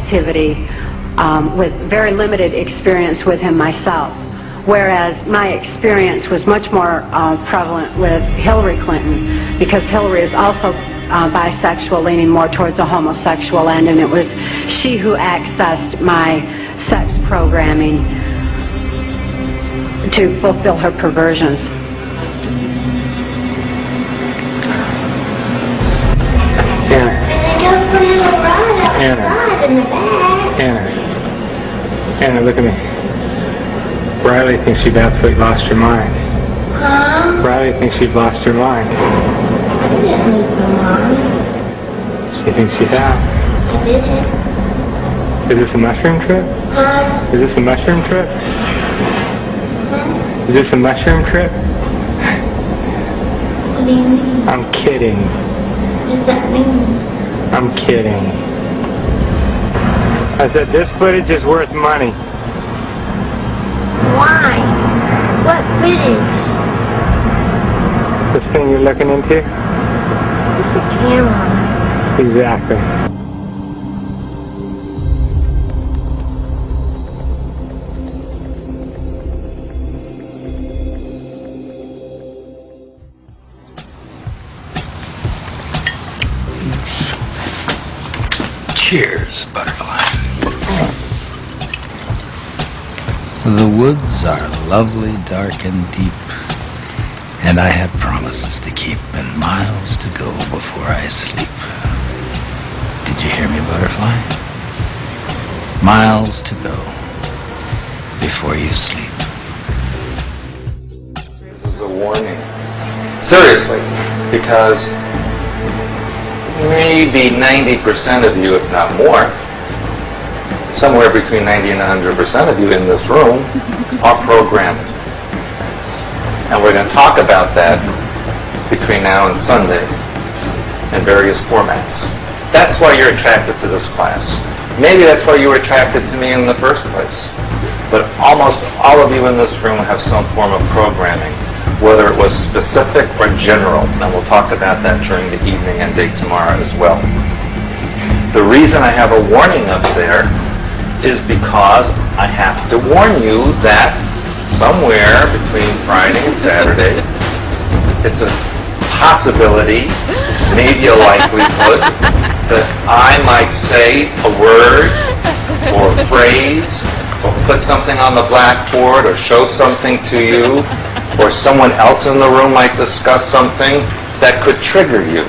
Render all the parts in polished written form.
activity with very limited experience with him myself. Whereas my experience was much more prevalent with Hillary Clinton, because Hillary is also bisexual, leaning more towards a homosexual end, and it was she who accessed my sex programming to fulfill her perversions. Anna, look at me. Riley thinks you've absolutely lost your mind. Huh? Riley thinks you've lost your mind. I didn't lose my mind. She thinks you have. I didn't. Is this a mushroom trip? Huh? Is this a mushroom trip? Huh? Is this a mushroom trip? What do you mean? I'm kidding. What does that mean? I'm kidding. I said this footage is worth money. Why? What footage? This thing you're looking into? It's a camera. Exactly. Cheers, butterfly. The woods are lovely, dark, and deep, and I have promises to keep and miles to go before I sleep. Did you hear me, butterfly? Miles to go before you sleep. This is a warning. Seriously, because maybe 90% of you, if not more, somewhere between 90 and 100% of you in this room are programmed. And we're going to talk about that between now and Sunday in various formats. That's why you're attracted to this class. Maybe that's why you were attracted to me in the first place. But almost all of you in this room have some form of programming, whether it was specific or general, and we'll talk about that during the evening and day tomorrow as well. The reason I have a warning up there is because I have to warn you that somewhere between Friday and Saturday, it's a possibility, maybe a likelihood, that I might say a word or a phrase or put something on the blackboard or show something to you, or someone else in the room might discuss something that could trigger you,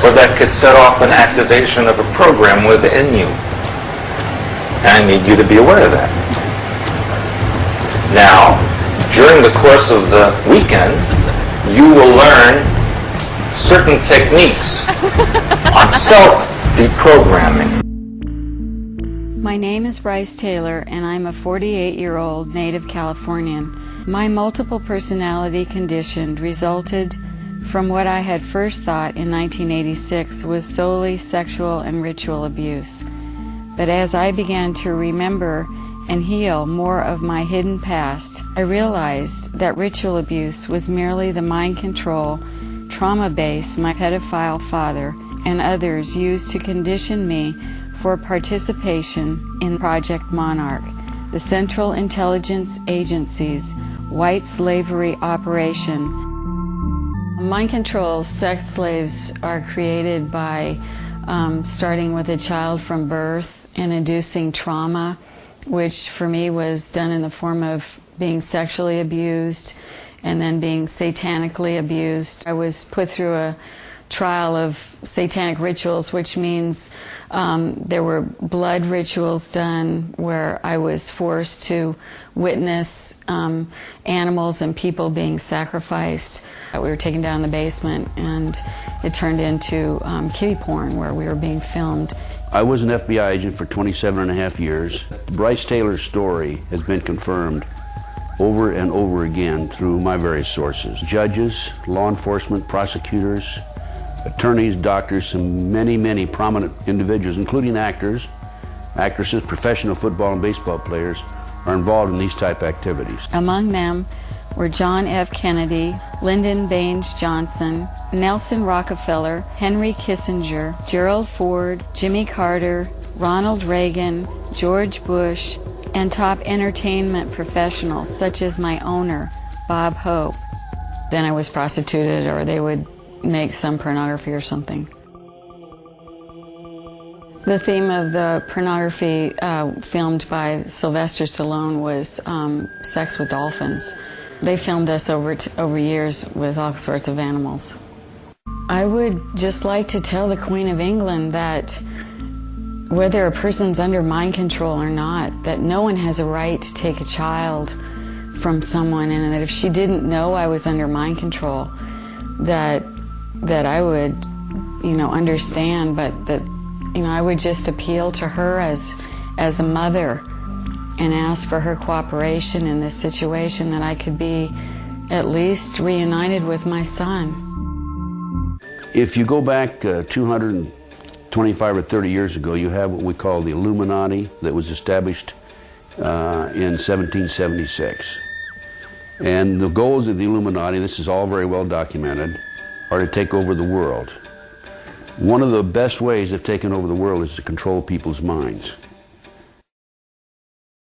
or that could set off an activation of a program within you. And I need you to be aware of that. Now, during the course of the weekend, you will learn certain techniques on self-deprogramming. My name is Bryce Taylor, and I'm a 48-year-old native Californian. My multiple personality condition resulted from what I had first thought in 1986 was solely sexual and ritual abuse. But as I began to remember and heal more of my hidden past, I realized that ritual abuse was merely the mind control, trauma base my pedophile father and others used to condition me for participation in Project Monarch, the Central Intelligence Agency's white slavery operation. Mind control sex slaves are created by starting with a child from birth and inducing trauma, which for me was done in the form of being sexually abused and then being satanically abused. I was put through a trial of satanic rituals, which means there were blood rituals done where I was forced to witness animals and people being sacrificed. We were taken down the basement and it turned into kiddie porn where we were being filmed. I was an FBI agent for 27.5 years. Bryce Taylor's story has been confirmed over and over again through my various sources. Judges, law enforcement, prosecutors, attorneys, doctors, and many prominent individuals, including actors, actresses, professional football and baseball players, are involved in these type activities. Among them were John F. Kennedy, Lyndon Baines Johnson, Nelson Rockefeller, Henry Kissinger, Gerald Ford, Jimmy Carter, Ronald Reagan, George Bush, and top entertainment professionals such as my owner, Bob Hope. Then I was prostituted, or they would make some pornography or something. The theme of the pornography filmed by Sylvester Stallone was sex with dolphins. They filmed us over years with all sorts of animals. I would just like to tell the Queen of England that whether a person's under mind control or not, that no one has a right to take a child from someone, and that if she didn't know I was under mind control, that I would, understand, but that, I would just appeal to her as a mother and ask for her cooperation in this situation, that I could be at least reunited with my son. If you go back 225 or 30 years ago, you have what we call the Illuminati that was established in 1776. And the goals of the Illuminati, this is all very well documented, are to take over the world. One of the best ways of taking over the world is to control people's minds.